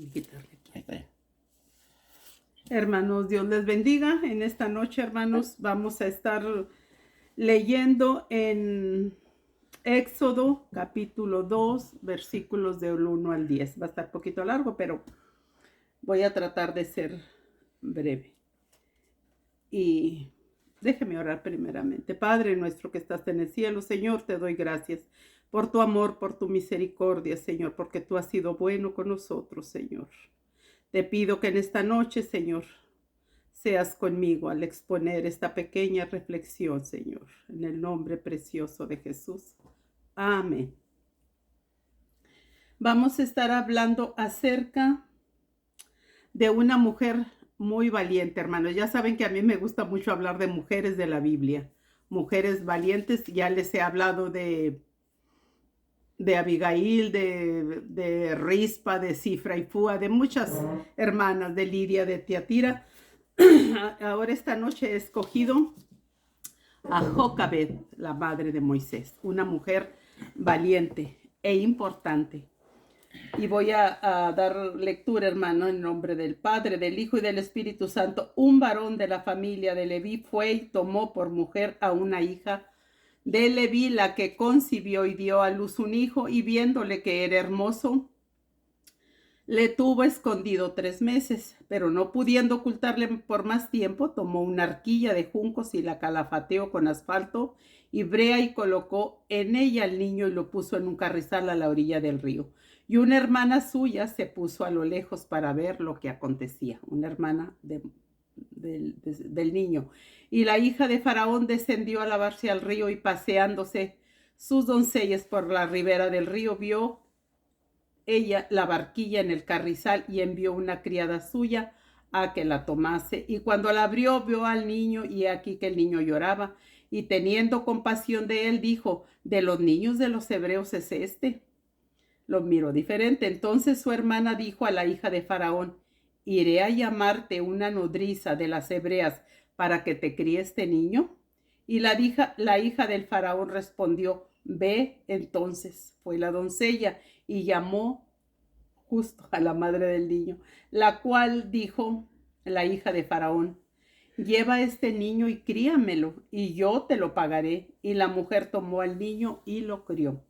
quitarle aquí. Ahí está. Hermanos, Dios les bendiga. En esta noche, hermanos, vamos a estar leyendo en Éxodo capítulo 2, versículos del 1 al 10. Va a estar un poquito largo, pero voy a tratar de ser breve. Y déjeme orar primeramente. Padre nuestro que estás en el cielo, Señor, te doy gracias por tu amor, por tu misericordia, Señor, porque tú has sido bueno con nosotros, Señor. Te pido que en esta noche, Señor, seas conmigo al exponer esta pequeña reflexión, Señor, en el nombre precioso de Jesús. Amén. Vamos a estar hablando acerca de una mujer muy valiente, hermanos. Ya saben que a mí me gusta mucho hablar de mujeres de la Biblia. Mujeres valientes, ya les he hablado de Abigail, de Rispa, de Cifra y Fua, de muchas hermanas, de Lidia, de Tiatira. Ahora esta noche he escogido a Jocabed, la madre de Moisés, una mujer valiente e importante. Y voy a dar lectura, hermano, en nombre del Padre, del Hijo y del Espíritu Santo. Un varón de la familia de Leví fue y tomó por mujer a una hija de Leví, la que concibió y dio a luz un hijo, y viéndole que era hermoso, le tuvo escondido 3 meses, pero no pudiendo ocultarle por más tiempo, tomó una arquilla de juncos y la calafateó con asfalto y brea y colocó en ella al niño y lo puso en un carrizal a la orilla del río. Y una hermana suya se puso a lo lejos para ver lo que acontecía, una hermana del niño. Y la hija de Faraón descendió a lavarse al río y paseándose sus doncellas por la ribera del río, vio ella la barquilla en el carrizal y envió una criada suya a que la tomase. Y cuando la abrió, vio al niño y aquí que el niño lloraba. Y teniendo compasión de él, dijo: ¿de los niños de los hebreos es este? Lo miró diferente. Entonces su hermana dijo a la hija de Faraón: ¿iré a llamarte una nodriza de las hebreas para que te críe este niño? Y la hija del Faraón respondió: ve. Entonces fue la doncella y llamó justo a la madre del niño, la cual dijo la hija de Faraón: lleva este niño y críamelo, y yo te lo pagaré. Y la mujer tomó al niño y lo crió.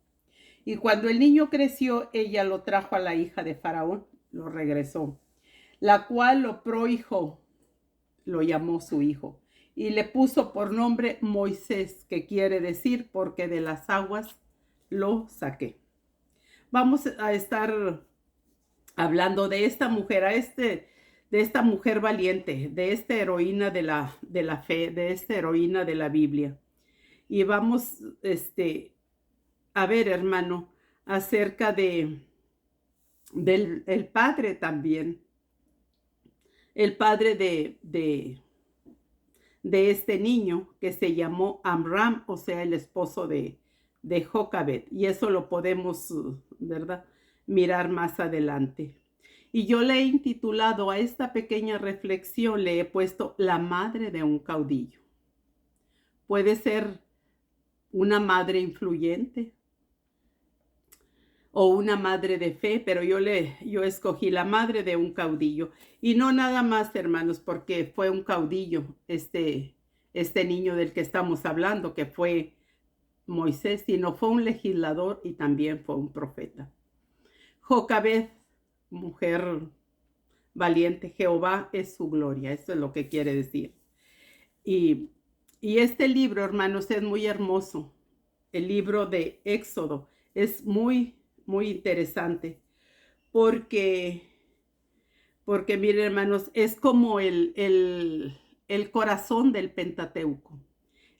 Y cuando el niño creció, ella lo trajo a la hija de Faraón, lo regresó, la cual lo prohijó, lo llamó su hijo, y le puso por nombre Moisés, que quiere decir porque de las aguas lo saqué. Vamos a estar hablando de esta mujer, de esta mujer valiente, de esta heroína de la fe, de esta heroína de la Biblia. Y vamos a ver, hermano, acerca del el padre también, el padre de este niño que se llamó Amram, o sea, el esposo de Jocabed. Y eso lo podemos, ¿verdad?, mirar más adelante. Y yo le he intitulado a esta pequeña reflexión, le he puesto la madre de un caudillo. Puede ser una madre influyente o una madre de fe, pero yo escogí la madre de un caudillo. Y no nada más, hermanos, porque fue un caudillo este niño del que estamos hablando, que fue Moisés, sino fue un legislador y también fue un profeta. Jocabed, mujer valiente, Jehová es su gloria, eso es lo que quiere decir. Y este libro, hermanos, es muy hermoso. El libro de Éxodo es muy interesante porque miren, hermanos, es como el corazón del Pentateuco.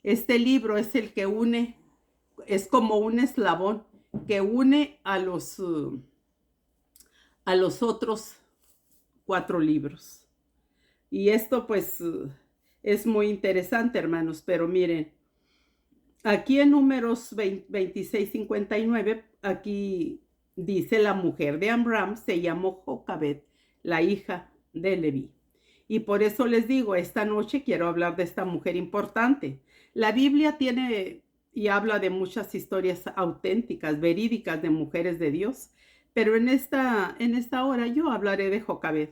Este libro es el que une, es como un eslabón que une a los otros 4 libros. Y esto pues es muy interesante, hermanos, pero miren, aquí en Números 26:59, aquí dice: la mujer de Amram se llamó Jocabed, la hija de Leví. Y por eso les digo, esta noche quiero hablar de esta mujer importante. La Biblia tiene y habla de muchas historias auténticas, verídicas de mujeres de Dios, Pero en esta hora yo hablaré de Jocabed.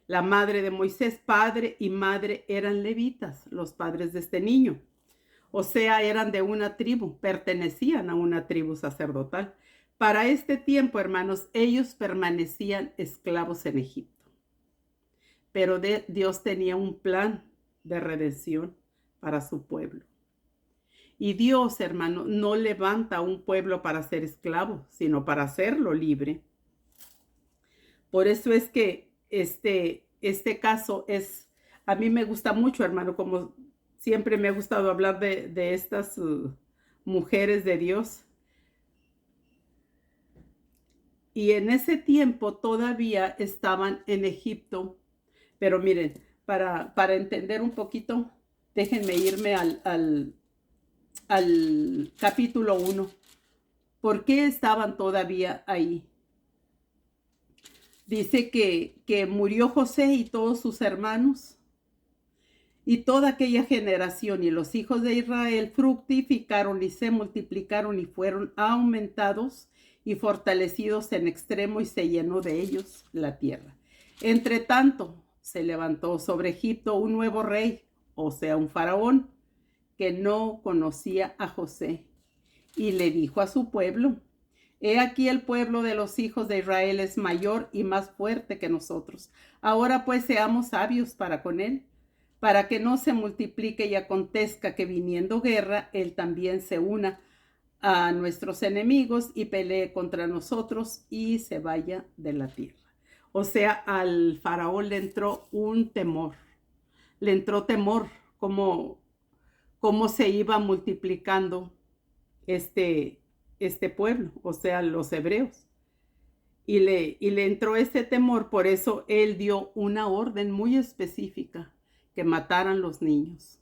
La madre de Moisés, padre y madre eran levitas, los padres de este niño. O sea, eran de una tribu, pertenecían a una tribu sacerdotal. Para este tiempo, hermanos, ellos permanecían esclavos en Egipto. Pero Dios tenía un plan de redención para su pueblo. Y Dios, hermano, no levanta a un pueblo para ser esclavo, sino para hacerlo libre. Por eso es que este caso es, a mí me gusta mucho, hermano, como siempre me ha gustado hablar de estas mujeres de Dios. Y en ese tiempo todavía estaban en Egipto. Pero miren, para entender un poquito, déjenme irme al capítulo 1. ¿Por qué estaban todavía ahí? Dice que murió José y todos sus hermanos y toda aquella generación, y los hijos de Israel fructificaron y se multiplicaron y fueron aumentados y fortalecidos en extremo, y se llenó de ellos la tierra. Entre tanto, se levantó sobre Egipto un nuevo rey, o sea, un faraón, que no conocía a José, y le dijo a su pueblo: he aquí el pueblo de los hijos de Israel es mayor y más fuerte que nosotros. Ahora pues seamos sabios para con él, para que no se multiplique y acontezca que viniendo guerra, él también se una a nuestros enemigos y pelee contra nosotros y se vaya de la tierra. O sea, al faraón le entró un temor, le entró temor cómo se iba multiplicando este pueblo, o sea, los hebreos. Y le entró ese temor, por eso él dio una orden muy específica, que mataran los niños.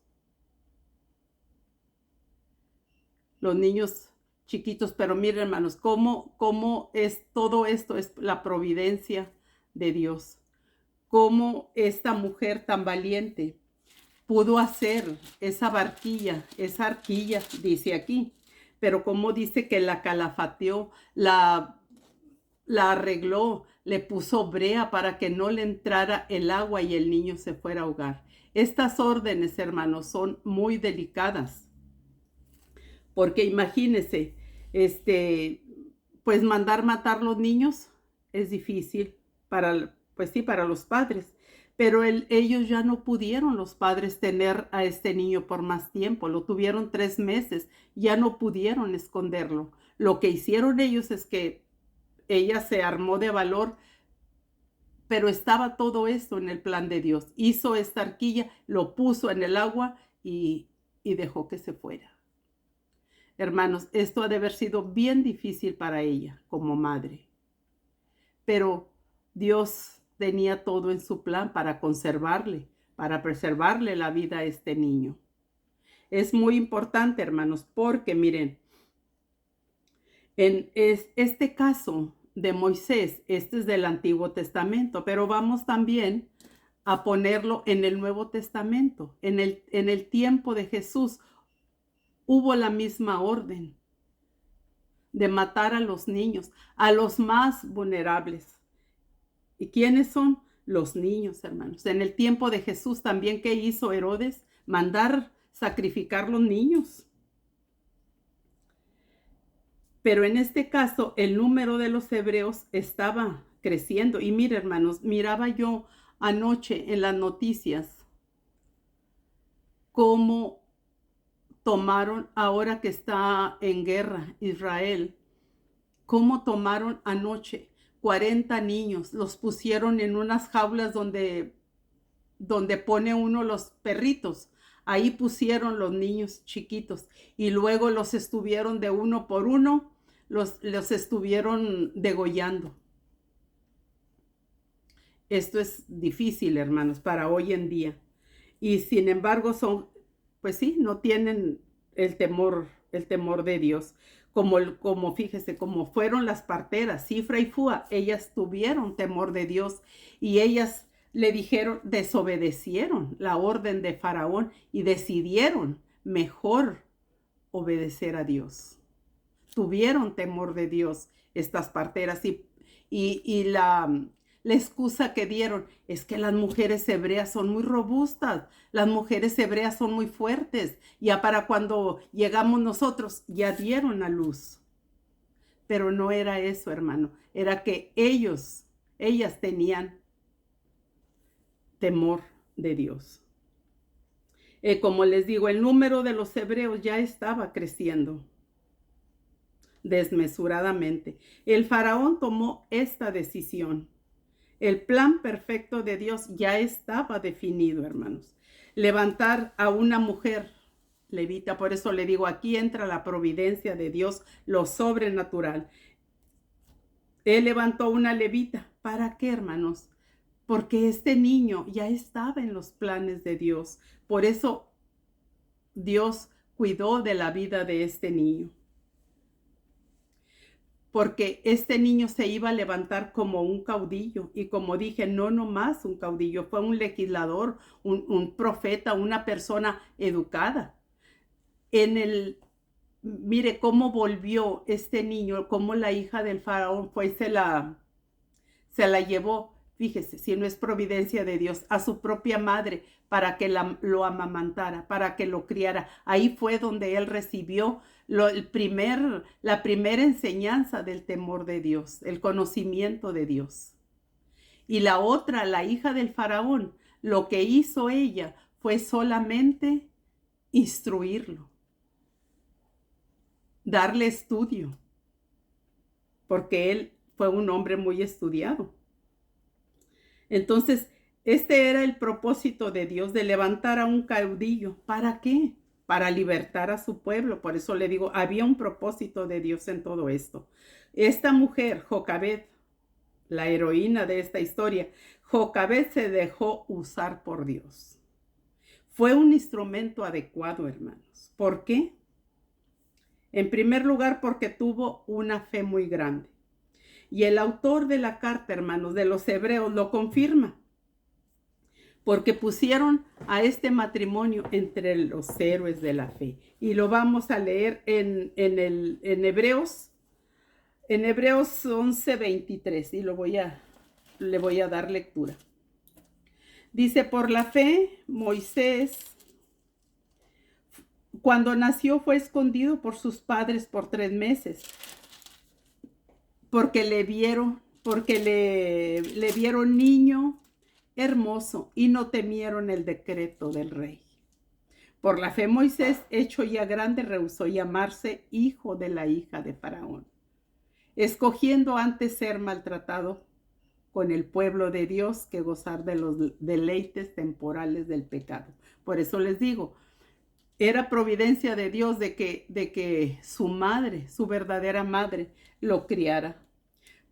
Los niños chiquitos, pero miren, hermanos, cómo es todo esto, es la providencia de Dios. Cómo esta mujer tan valiente pudo hacer esa barquilla, esa arquilla, dice aquí, pero como dice que la calafateó, la arregló, le puso brea para que no le entrara el agua y el niño se fuera a ahogar. Estas órdenes, hermanos, son muy delicadas, porque imagínense, pues mandar matar los niños es difícil para, pues sí, para los padres. Pero ellos ya no pudieron, los padres, tener a este niño por más tiempo. Lo tuvieron 3 meses, ya no pudieron esconderlo. Lo que hicieron ellos es que ella se armó de valor, pero estaba todo esto en el plan de Dios. Hizo esta arquilla, lo puso en el agua y dejó que se fuera. Hermanos, esto ha de haber sido bien difícil para ella como madre. Pero Dios tenía todo en su plan para conservarle, para preservarle la vida a este niño. Es muy importante, hermanos, porque miren, en este caso de Moisés, este es del Antiguo Testamento, pero vamos también a ponerlo en el Nuevo Testamento. En el tiempo de Jesús hubo la misma orden de matar a los niños, a los más vulnerables. ¿Y quiénes son? Los niños, hermanos. En el tiempo de Jesús también, ¿qué hizo Herodes? Mandar sacrificar los niños. Pero en este caso, el número de los hebreos estaba creciendo. Y mira, hermanos, miraba yo anoche en las noticias cómo tomaron, ahora que está en guerra Israel, cómo tomaron anoche 40 niños, los pusieron en unas jaulas donde pone uno los perritos. Ahí pusieron los niños chiquitos y luego los estuvieron de uno por uno, los estuvieron degollando. Esto es difícil, hermanos, para hoy en día. Y sin embargo pues sí, no tienen el temor de Dios. Como fíjese, como fueron las parteras, Cifra y Fúa, ellas tuvieron temor de Dios y ellas le dijeron, desobedecieron la orden de Faraón y decidieron mejor obedecer a Dios. Tuvieron temor de Dios estas parteras y la excusa que dieron es que las mujeres hebreas son muy robustas, las mujeres hebreas son muy fuertes, ya para cuando llegamos nosotros ya dieron a luz. Pero no era eso, hermano, era que ellas tenían temor de Dios. Como les digo, el número de los hebreos ya estaba creciendo desmesuradamente. El faraón tomó esta decisión. El plan perfecto de Dios ya estaba definido, hermanos. Levantar a una mujer levita, por eso le digo, aquí entra la providencia de Dios, lo sobrenatural. Él levantó una levita. ¿Para qué, hermanos? Porque este niño ya estaba en los planes de Dios. Por eso Dios cuidó de la vida de este niño. Porque este niño se iba a levantar como un caudillo. Y como dije, no nomás un caudillo, fue un legislador, un profeta, una persona educada. Mire cómo volvió este niño, cómo la hija del faraón fue y se la llevó, fíjese, si no es providencia de Dios, a su propia madre para que lo amamantara, para que lo criara. Ahí fue donde él recibió la primera enseñanza del temor de Dios, el conocimiento de Dios. Y la otra, la hija del faraón, lo que hizo ella fue solamente instruirlo, darle estudio, porque él fue un hombre muy estudiado. Entonces, este era el propósito de Dios, de levantar a un caudillo. ¿Para qué? Para libertar a su pueblo. Por eso le digo, había un propósito de Dios en todo esto. Esta mujer, Jocabed, la heroína de esta historia, Jocabed se dejó usar por Dios. Fue un instrumento adecuado, hermanos. ¿Por qué? En primer lugar, porque tuvo una fe muy grande. Y el autor de la carta, hermanos, de los hebreos, lo confirma. Porque pusieron a este matrimonio entre los héroes de la fe. Y lo vamos a leer en Hebreos 11:23. Y le voy a dar lectura. Dice, por la fe, Moisés, cuando nació, fue escondido por sus padres por 3 meses. Porque le vieron niño hermoso y no temieron el decreto del rey. Por la fe Moisés, hecho ya grande, rehusó llamarse hijo de la hija de Faraón, escogiendo antes ser maltratado con el pueblo de Dios que gozar de los deleites temporales del pecado. Por eso les digo, era providencia de Dios de que su madre, su verdadera madre, lo criara.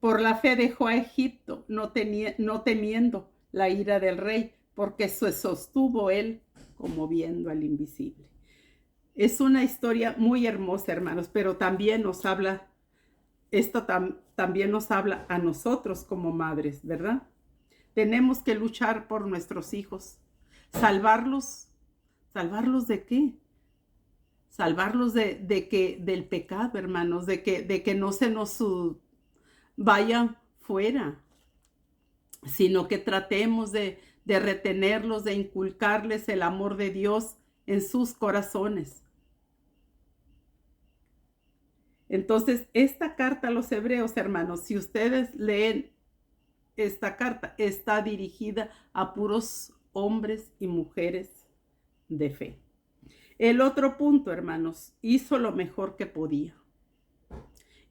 Por la fe dejó a Egipto, no temiendo la ira del rey, porque se sostuvo él como viendo al invisible. Es una historia muy hermosa, hermanos, pero también nos habla, también nos habla a nosotros como madres, ¿verdad? Tenemos que luchar por nuestros hijos, salvarlos. ¿Salvarlos de qué? Salvarlos del pecado, hermanos, de que no se nos vayan fuera, sino que tratemos de retenerlos, de inculcarles el amor de Dios en sus corazones. Entonces, esta carta a los hebreos, hermanos, si ustedes leen esta carta, está dirigida a puros hombres y mujeres de fe. El otro punto, hermanos, hizo lo mejor que podía.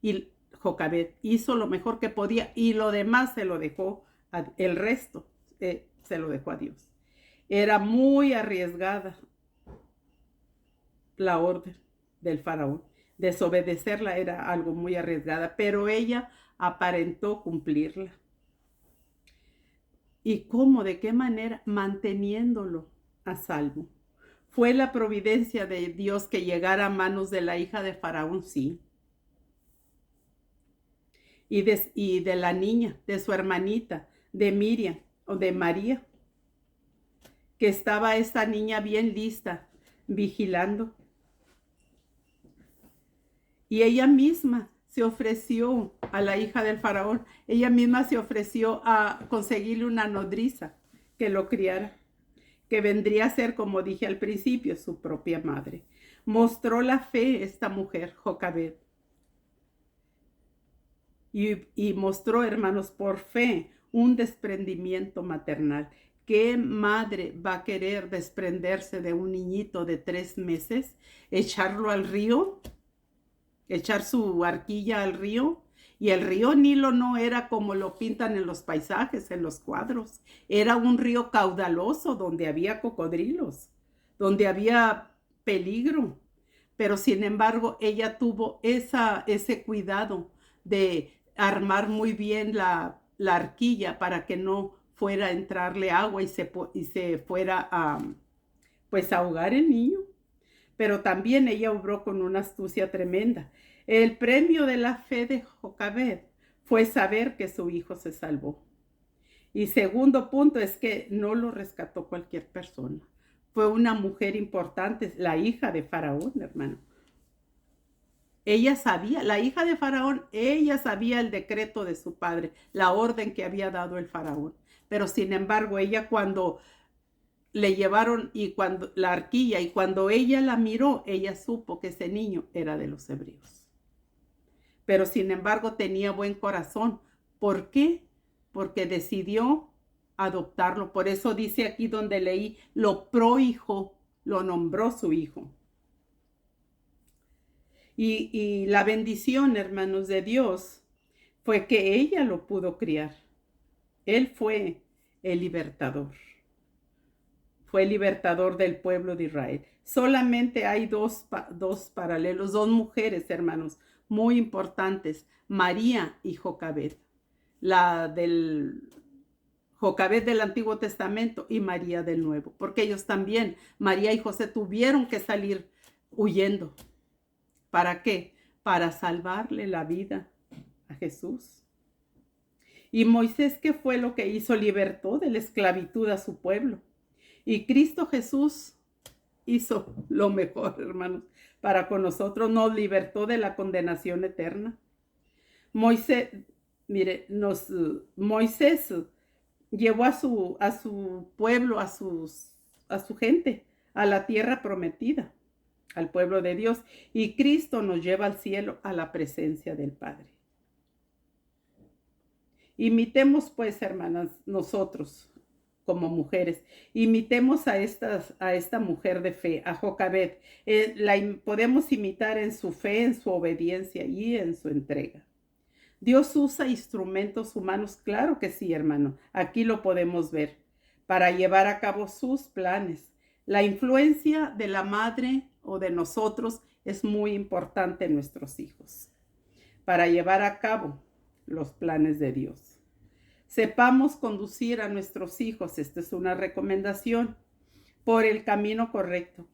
Y Jocabed hizo lo mejor que podía y lo demás se lo dejó, el resto se lo dejó a Dios. Era muy arriesgada la orden del faraón. Desobedecerla era algo muy arriesgada, pero ella aparentó cumplirla. ¿Y cómo? ¿De qué manera? Manteniéndolo a salvo. ¿Fue la providencia de Dios que llegara a manos de la hija de Faraón? Sí. Y de la niña, de su hermanita, de Miriam o de María, que estaba esta niña bien lista, vigilando. Y ella misma se ofreció a la hija del faraón. Ella misma se ofreció a conseguirle una nodriza que lo criara, que vendría a ser, como dije al principio, su propia madre. Mostró la fe esta mujer, Jocabed. Y mostró, hermanos, por fe, un desprendimiento maternal. ¿Qué madre va a querer desprenderse de un niñito de 3 meses? ¿Echarlo al río? ¿Echar su arquilla al río? Y el río Nilo no era como lo pintan en los paisajes, en los cuadros. Era un río caudaloso donde había cocodrilos, donde había peligro. Pero sin embargo, ella tuvo ese cuidado de armar muy bien la arquilla para que no fuera a entrarle agua y se fuera a pues ahogar el niño. Pero también ella obró con una astucia tremenda. El premio de la fe de Jocabed fue saber que su hijo se salvó. Y segundo punto es que no lo rescató cualquier persona. Fue una mujer importante, la hija de Faraón, hermano. Ella sabía, la hija de Faraón, ella sabía el decreto de su padre, la orden que había dado el Faraón. Pero sin embargo, ella cuando le llevaron y cuando la arquilla y cuando ella la miró, ella supo que ese niño era de los hebreos. Pero sin embargo tenía buen corazón. ¿Por qué? Porque decidió adoptarlo. Por eso dice aquí donde leí, lo prohijo, lo nombró su hijo. Y la bendición, hermanos, de Dios fue que ella lo pudo criar. Él fue el libertador. Fue el libertador del pueblo de Israel. Solamente hay dos paralelos, dos mujeres, hermanos, muy importantes, María y Jocabed. La del Jocabed del Antiguo Testamento y María del Nuevo, porque ellos también, María y José, tuvieron que salir huyendo. ¿Para qué? Para salvarle la vida a Jesús. Y Moisés, ¿qué fue lo que hizo? Libertó de la esclavitud a su pueblo. Y Cristo Jesús hizo lo mejor, hermanos, para con nosotros. Nos libertó de la condenación eterna. Moisés, mire, Moisés llevó a su pueblo, a su gente, a la tierra prometida, al pueblo de Dios. Y Cristo nos lleva al cielo, a la presencia del Padre. Imitemos, pues, hermanas, nosotros, como mujeres, imitemos a esta mujer de fe, a Jocabed. Podemos imitar en su fe, en su obediencia y en su entrega. Dios usa instrumentos humanos, claro que sí, hermano. Aquí lo podemos ver, para llevar a cabo sus planes. La influencia de la madre o de nosotros es muy importante en nuestros hijos, para llevar a cabo los planes de Dios. Sepamos conducir a nuestros hijos, esta es una recomendación, por el camino correcto.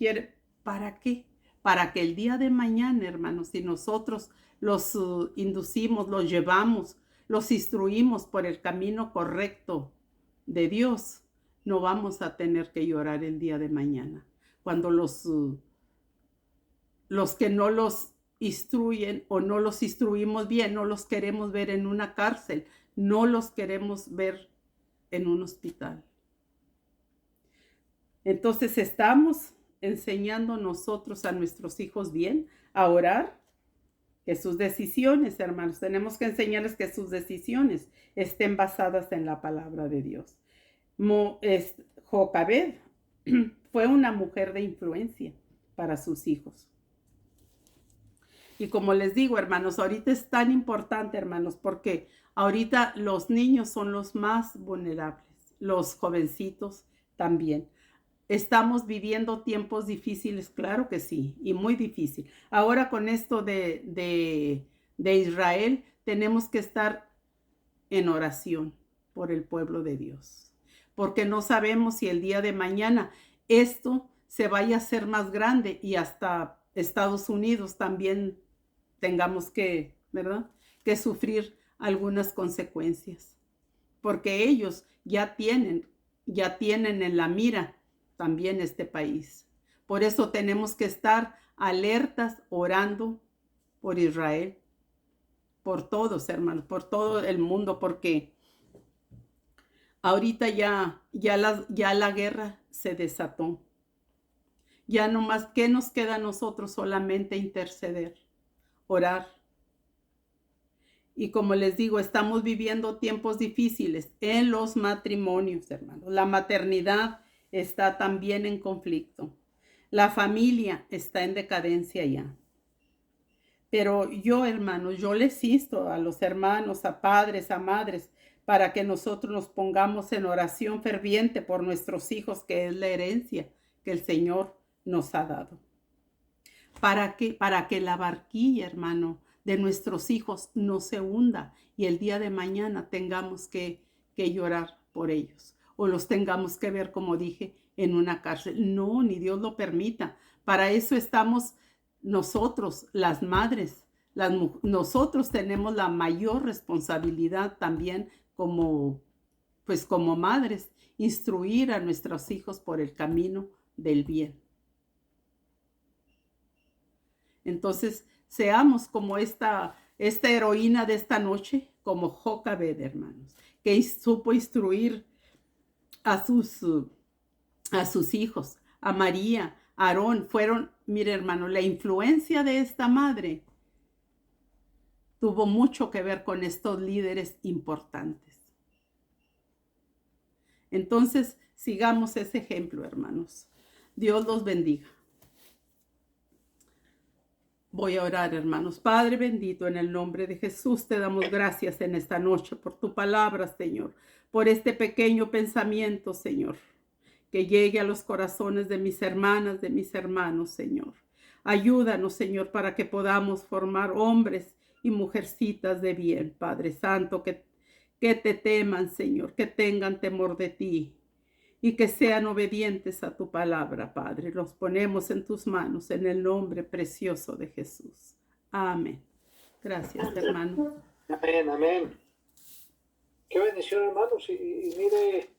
¿Para qué? Para que el día de mañana, hermanos, si nosotros los inducimos, los llevamos, los instruimos por el camino correcto de Dios, no vamos a tener que llorar el día de mañana. Cuando los que no los instruyen o no los instruimos bien, no los queremos ver en una cárcel, no los queremos ver en un hospital. Entonces estamos enseñando nosotros a nuestros hijos bien a orar, que sus decisiones, hermanos, tenemos que enseñarles que sus decisiones estén basadas en la palabra de Dios. Jocabed fue una mujer de influencia para sus hijos. Y como les digo, hermanos, ahorita es tan importante, hermanos, porque ahorita los niños son los más vulnerables, los jovencitos también. Estamos viviendo tiempos difíciles, claro que sí, y muy difícil. Ahora con esto de Israel, tenemos que estar en oración por el pueblo de Dios, porque no sabemos si el día de mañana esto se vaya a hacer más grande y hasta Estados Unidos también tengamos que, ¿verdad?, que sufrir algunas consecuencias, porque ellos ya tienen en la mira también este país. Por eso tenemos que estar alertas orando por Israel, por todos, hermanos, por todo el mundo, porque ahorita ya la guerra se desató. Ya no más, ¿qué nos queda a nosotros? Solamente interceder, orar. Y como les digo, estamos viviendo tiempos difíciles en los matrimonios, hermanos. La maternidad está también en conflicto. La familia está en decadencia ya. Pero yo, hermanos, yo les insto a los hermanos, a padres, a madres, para que nosotros nos pongamos en oración ferviente por nuestros hijos, que es la herencia que el Señor nos ha dado. Para que la barquilla, hermano, de nuestros hijos no se hunda y el día de mañana tengamos que llorar por ellos o los tengamos que ver, como dije, en una cárcel. No, ni Dios lo permita. Para eso estamos nosotros, las madres. Nosotros tenemos la mayor responsabilidad también como madres, instruir a nuestros hijos por el camino del bien. Entonces, seamos como esta heroína de esta noche, como Jocabed, hermanos, que supo instruir a sus hijos, a María, a Aarón. Mire, hermano, la influencia de esta madre tuvo mucho que ver con estos líderes importantes. Entonces, sigamos ese ejemplo, hermanos. Dios los bendiga. Voy a orar, hermanos. Padre bendito, en el nombre de Jesús, te damos gracias en esta noche por tu palabra, Señor, por este pequeño pensamiento, Señor, que llegue a los corazones de mis hermanas, de mis hermanos, Señor. Ayúdanos, Señor, para que podamos formar hombres y mujercitas de bien, Padre Santo, que te teman, Señor, que tengan temor de ti y que sean obedientes a tu palabra, Padre. Los ponemos en tus manos en el nombre precioso de Jesús. Amén. Gracias, hermano. Amén, amén. Qué bendición, hermanos. Y mire,